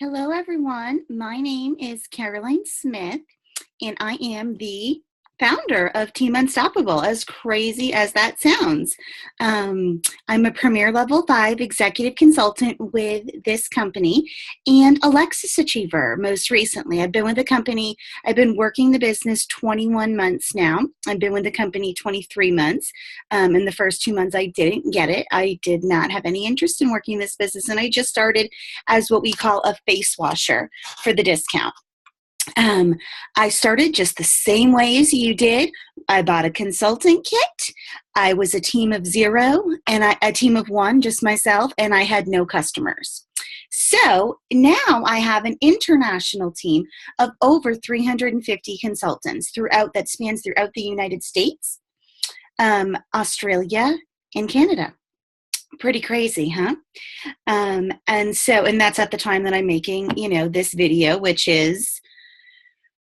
Hello, everyone. My name is Caroline Smith, and I am the founder of Team Unstoppable, as crazy as that sounds. I'm a Premier Level 5 executive consultant with this company and a Lexus Achiever most recently. I've been with the company, I've been working the business 21 months now. I've been with the company 23 months. In the first 2 months, I didn't get it. I did not have any interest in working this business, and I just started as what we call a face washer for the discount. I started just the same way as you did. I bought a consultant kit. I was a team of 0 and a team of 1, just myself, and I had no customers. So now I have an international team of over 350 consultants that spans throughout the United States, Australia, and Canada. Pretty crazy, huh? And that's at the time that I'm making, this video, which is,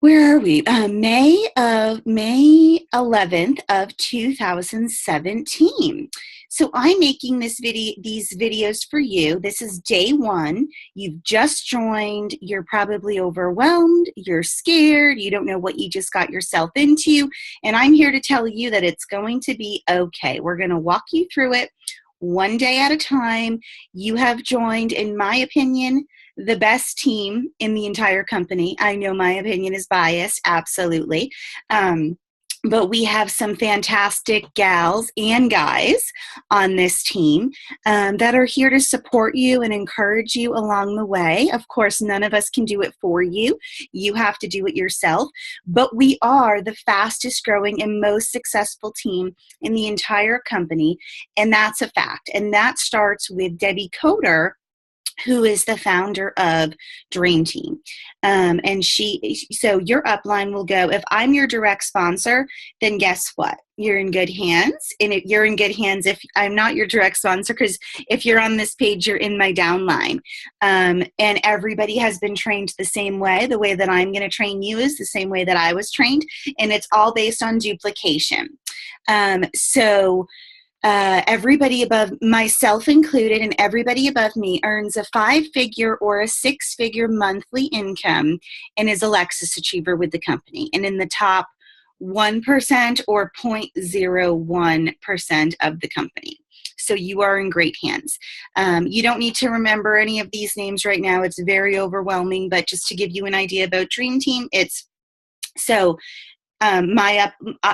where are we? May 11th of 2017. So I'm making these videos for you. This is day 1. You've just joined. You're probably overwhelmed. You're scared. You don't know what you just got yourself into. And I'm here to tell you that it's going to be okay. We're going to walk you through it one day at a time. You have joined, in my opinion, the best team in the entire company. I know my opinion is biased, absolutely. But we have some fantastic gals and guys on this team that are here to support you and encourage you along the way. Of course, none of us can do it for you. You have to do it yourself. But we are the fastest growing and most successful team in the entire company. And that's a fact. And that starts with Debbie Coder, who is the founder of Dream Team. So your upline will go, if I'm your direct sponsor, then guess what? You're in good hands. And you're in good hands if I'm not your direct sponsor, because if you're on this page, you're in my downline. And everybody has been trained the same way. The way that I'm going to train you is the same way that I was trained. And it's all based on duplication. Everybody above, myself included, and everybody above me earns a 5-figure or a 6-figure monthly income and is a Lexus Achiever with the company, and in the top 1% or 0.01% of the company. So you are in great hands. You don't need to remember any of these names right now. It's very overwhelming, but just to give you an idea about Dream Team,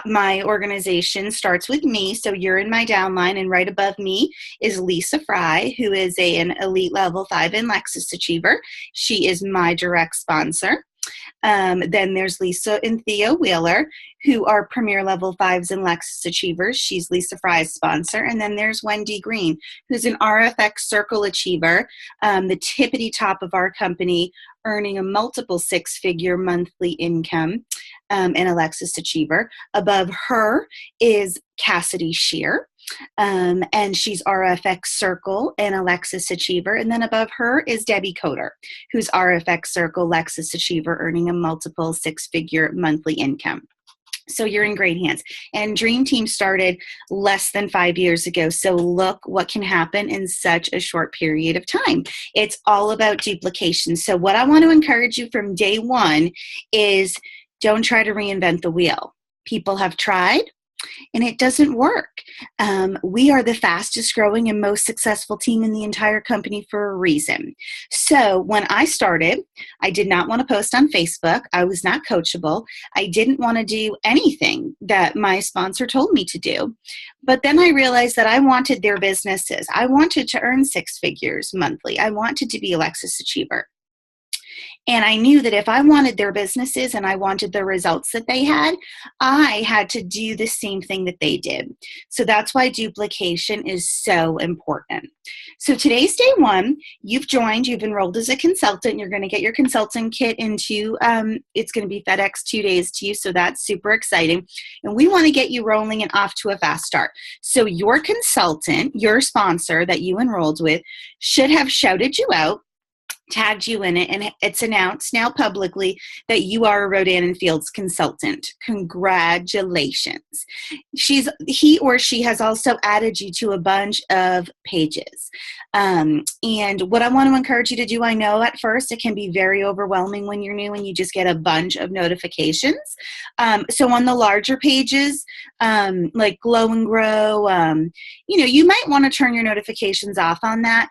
my organization starts with me, so you're in my downline, and right above me is Lisa Fry, who is an elite level 5 in Lexus Achiever. She is my direct sponsor. Then there's Lisa and Theo Wheeler, who are Premier Level 5s and Lexus Achievers. She's Lisa Fry's sponsor. And then there's Wendy Green, who's an RFX Circle Achiever, the tippity top of our company, earning a multiple 6-figure monthly income, and a Lexus Achiever. Above her is Cassidy Shear. And she's RFX Circle and a Lexus Achiever. And then above her is Debbie Coder, who's RFX Circle, Lexus Achiever, earning a multiple 6-figure monthly income. So you're in great hands. And Dream Team started less than 5 years ago. So look what can happen in such a short period of time. It's all about duplication. So what I want to encourage you from day 1 is don't try to reinvent the wheel. People have tried, and it doesn't work. We are the fastest growing and most successful team in the entire company for a reason. So when I started, I did not want to post on Facebook. I was not coachable. I didn't want to do anything that my sponsor told me to do. But then I realized that I wanted their businesses. I wanted to earn 6 figures monthly. I wanted to be a Lexus Achiever. And I knew that if I wanted their businesses and I wanted the results that they had, I had to do the same thing that they did. So that's why duplication is so important. So today's day 1. You've joined, you've enrolled as a consultant. You're going to get your consultant kit into, it's going to be FedEx 2 days to you. So that's super exciting. And we want to get you rolling and off to a fast start. So your consultant, your sponsor that you enrolled with, should have shouted you out tagged you in it, and it's announced now publicly that you are a Rodan and Fields consultant. Congratulations. He or she has also added you to a bunch of pages. And what I want to encourage you to do, I know at first it can be very overwhelming when you're new and you just get a bunch of notifications. So on the larger pages, like Glow and Grow, you might want to turn your notifications off on that.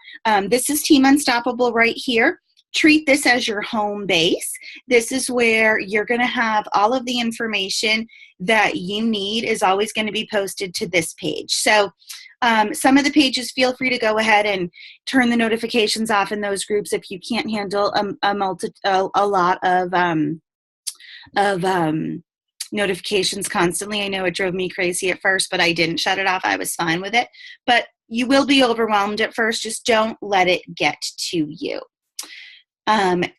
This is Team Unstoppable right here. Treat this as your home base. This is where you're going to have all of the information that you need is always going to be posted to this page. So some of the pages, feel free to go ahead and turn the notifications off in those groups if you can't handle a lot of notifications constantly. I know it drove me crazy at first, but I didn't shut it off. I was fine with it. But you will be overwhelmed at first. Just don't let it get to you.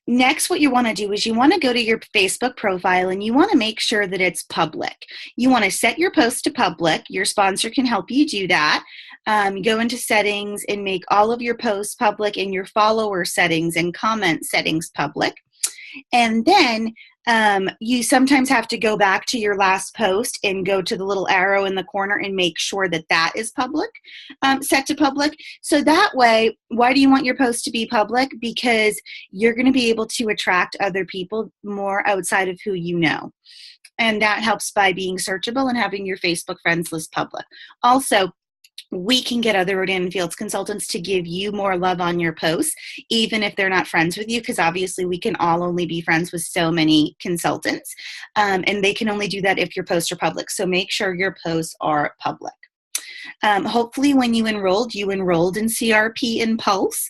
Next, what you want to do is you want to go to your Facebook profile and you want to make sure that it's public. You want to set your post to public. Your sponsor can help you do that. Go into settings and make all of your posts public and your follower settings and comment settings public. And then you sometimes have to go back to your last post and go to the little arrow in the corner and make sure that that is public, set to public. So that way, why do you want your post to be public? Because you're going to be able to attract other people more outside of who you know. And that helps by being searchable and having your Facebook friends list public. Also, we can get other Rodan and Fields consultants to give you more love on your posts, even if they're not friends with you, because obviously we can all only be friends with so many consultants, and they can only do that if your posts are public. So make sure your posts are public. Hopefully when you enrolled in CRP and Pulse.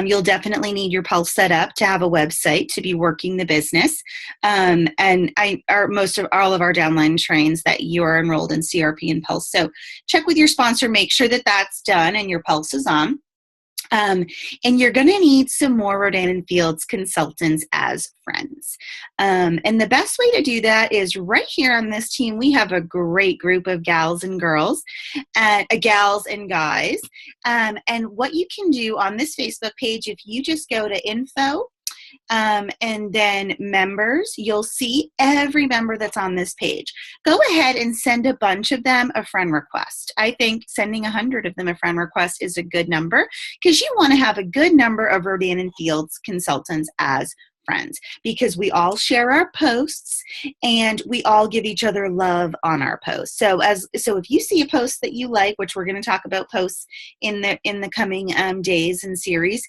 You'll definitely need your Pulse set up to have a website to be working the business. And all of our downline trains that you are enrolled in CRP and Pulse. So check with your sponsor, make sure that that's done and your Pulse is on. And you're going to need some more Rodan and Fields consultants as friends. And the best way to do that is right here on this team, we have a great group of gals and girls, gals and guys. And what you can do on this Facebook page, if you just go to info, and then members, you'll see every member that's on this page. Go ahead and send a bunch of them a friend request. I think sending 100 of them a friend request is a good number because you want to have a good number of Rodan and Fields consultants as friends, because we all share our posts and we all give each other love on our posts. So if you see a post that you like, which we're going to talk about posts in the coming days and series,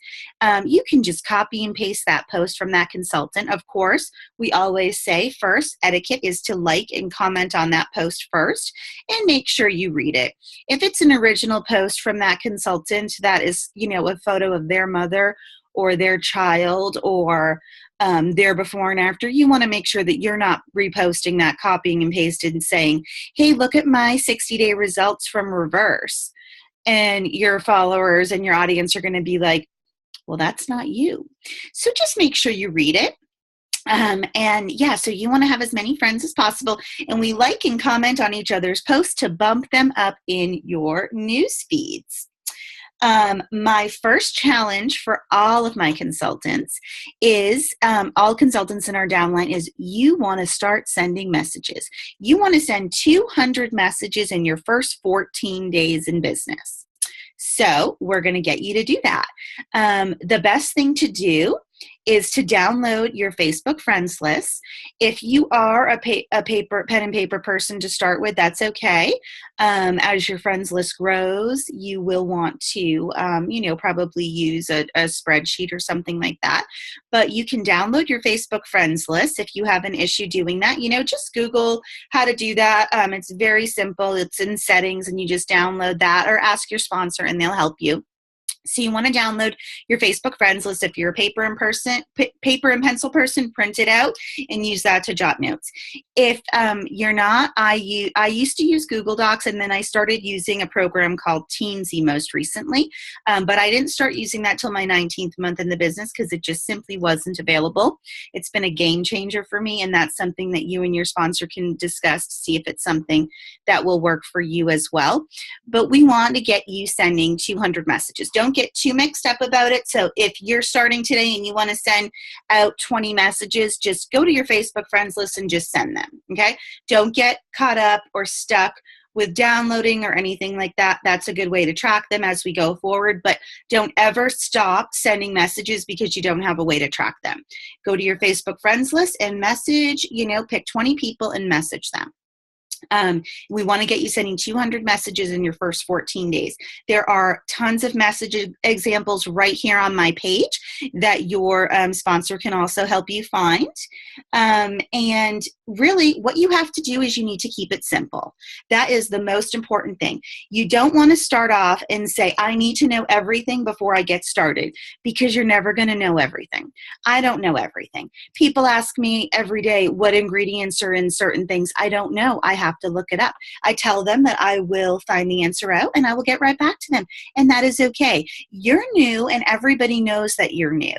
you can just copy and paste that post from that consultant. Of course, we always say first etiquette is to like and comment on that post first and make sure you read it. If it's an original post from that consultant that is, a photo of their mother or their child or their before and after, you want to make sure that you're not reposting that, copying and pasted and saying, hey, look at my 60-day results from reverse. And your followers and your audience are going to be like, well, that's not you. So just make sure you read it. So you want to have as many friends as possible. And we like and comment on each other's posts to bump them up in your news feeds. My first challenge for all of my consultants is, all consultants in our downline, is you want to start sending messages. You want to send 200 messages in your first 14 days in business. So we're going to get you to do that. The best thing to do is to download your Facebook friends list. If you are a pen and paper person to start with, that's okay. As your friends list grows, you will want to, probably use a spreadsheet or something like that. But you can download your Facebook friends list if you have an issue doing that. Just Google how to do that. It's very simple. It's in settings, and you just download that or ask your sponsor, and they'll help you. So you want to download your Facebook friends list. If you're a paper and pencil person, print it out and use that to jot notes. If you're not, I used to use Google Docs, and then I started using a program called Teamsy most recently. But I didn't start using that till my 19th month in the business because it just simply wasn't available. It's been a game changer for me, and that's something that you and your sponsor can discuss to see if it's something that will work for you as well. But we want to get you sending 200 messages. Don't get too mixed up about it. So if you're starting today and you want to send out 20 messages, just go to your Facebook friends list and just send them, okay? Don't get caught up or stuck with downloading or anything like that. That's a good way to track them as we go forward, but don't ever stop sending messages because you don't have a way to track them. Go to your Facebook friends list and message, pick 20 people and message them. We want to get you sending 200 messages in your first 14 days. There are tons of message examples right here on my page that your sponsor can also help you find. And really what you have to do is you need to keep it simple. That is the most important thing. You don't want to start off and say, I need to know everything before I get started, because you're never going to know everything. I don't know everything. People ask me every day what ingredients are in certain things. I don't know. I have to look it up. I tell them that I will find the answer out and I will get right back to them. And that is okay. You're new and everybody knows that you're new.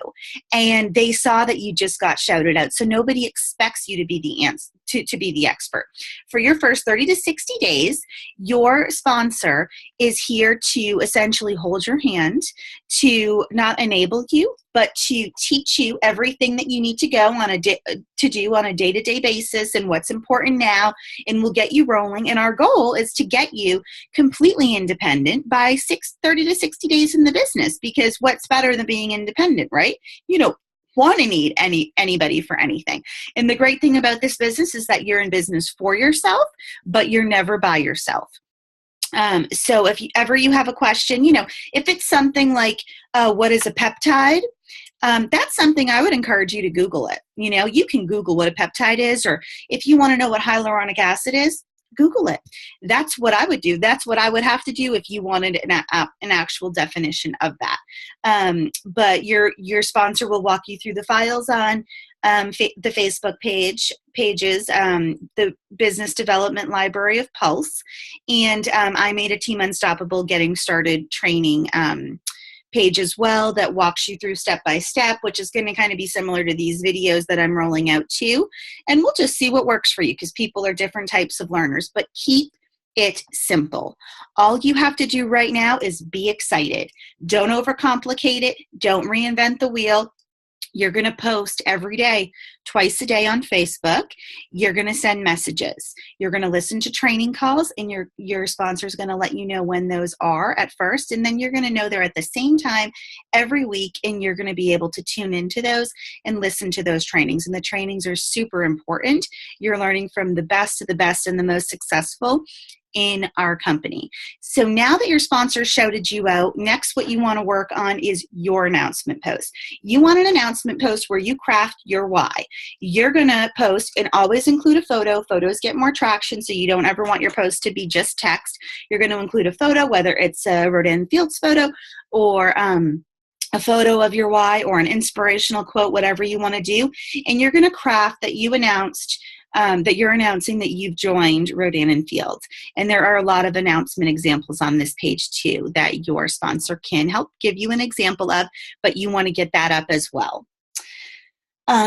And they saw that you just got shouted out. So nobody expects you to be the answer. To be the expert. For your first 30 to 60 days, your sponsor is here to essentially hold your hand, to not enable you, but to teach you everything that you need to do on a day-to-day basis and what's important now, and we'll get you rolling. And our goal is to get you completely independent by 30 to 60 days in the business, because what's better than being independent, right? You don't want to need anybody for anything. And the great thing about this business is that you're in business for yourself, but you're never by yourself. So if you have a question, if it's something like, what is a peptide? That's something I would encourage you to Google it. You can Google what a peptide is, or if you want to know what hyaluronic acid is, Google it. That's what I would do. That's what I would have to do if you wanted an actual definition of that. But your sponsor will walk you through the files on the Facebook pages, the Business Development Library of Pulse, and I made a Team Unstoppable Getting Started training page as well that walks you through step by step, which is going to kind of be similar to these videos that I'm rolling out too. And we'll just see what works for you, because people are different types of learners, but keep it simple. All you have to do right now is be excited. Don't overcomplicate it. Don't reinvent the wheel. You're going to post every day, twice a day on Facebook. You're going to send messages. You're going to listen to training calls, and your sponsor is going to let you know when those are at first. And then you're going to know they're at the same time every week, and you're going to be able to tune into those and listen to those trainings. And the trainings are super important. You're learning from the best of the best and the most successful in our company. So now that your sponsor shouted you out, next what you want to work on is your announcement post. You want an announcement post where you craft your why. You're going to post and always include a photo. Photos get more traction, so you don't ever want your post to be just text. You're going to include a photo, whether it's a Rodan Fields photo or a photo of your why or an inspirational quote, whatever you want to do. And you're going to craft that you announced that you're announcing that you've joined Rodan and Fields. And there are a lot of announcement examples on this page too that your sponsor can help give you an example of, but you want to get that up as well.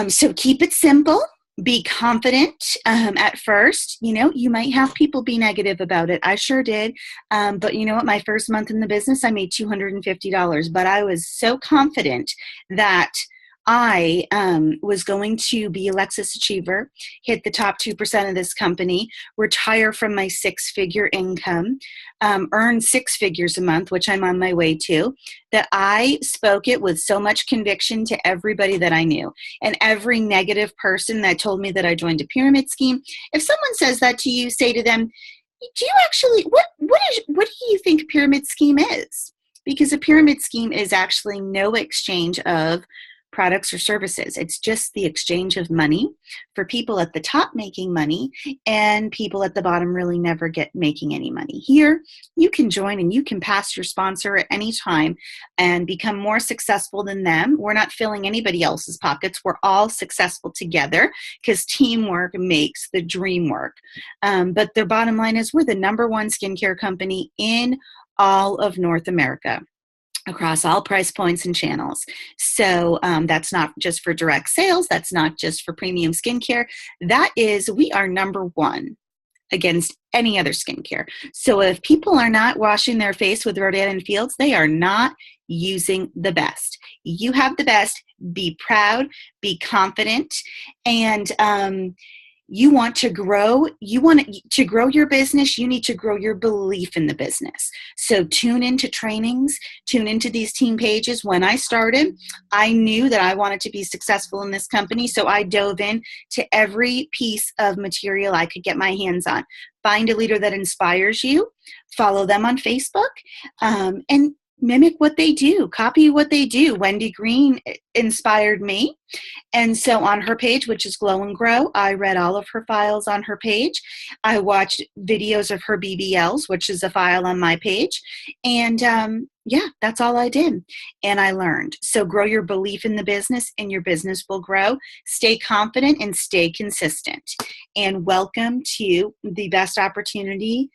So keep it simple. Be confident at first. You might have people be negative about it. I sure did. But you know what? My first month in the business, I made $250. But I was so confident that I was going to be a Lexus Achiever, hit the top 2% of this company, retire from my 6-figure income, earn 6 figures a month, which I'm on my way to, that I spoke it with so much conviction to everybody that I knew. And every negative person that told me that I joined a pyramid scheme, if someone says that to you, say to them, do you actually, what do you think a pyramid scheme is? Because a pyramid scheme is actually no exchange of products or services. It's just the exchange of money for people at the top making money and people at the bottom really never get making any money. Here, you can join and you can pass your sponsor at any time and become more successful than them. We're not filling anybody else's pockets. We're all successful together because teamwork makes the dream work. But their bottom line is we're the #1 skincare company in all of North America, across all price points and channels. So that's not just for direct sales. That's not just for premium skincare. We are #1 against any other skincare. So if people are not washing their face with Rodan and Fields, they are not using the best. You have the best. Be proud, be confident, and you want to grow. You want to grow your business. You need to grow your belief in the business. So tune into trainings, tune into these team pages. When I started, I knew that I wanted to be successful in this company, so I dove in to every piece of material I could get my hands on. Find a leader that inspires you, follow them on Facebook, and mimic what they do, copy what they do. Wendy Green inspired me. And so on her page, which is Glow and Grow, I read all of her files on her page. I watched videos of her BBLs, which is a file on my page. And yeah, that's all I did. And I learned. So grow your belief in the business and your business will grow. Stay confident and stay consistent. And welcome to the best opportunity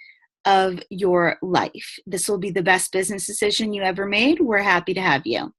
of your life. This will be the best business decision you ever made. We're happy to have you.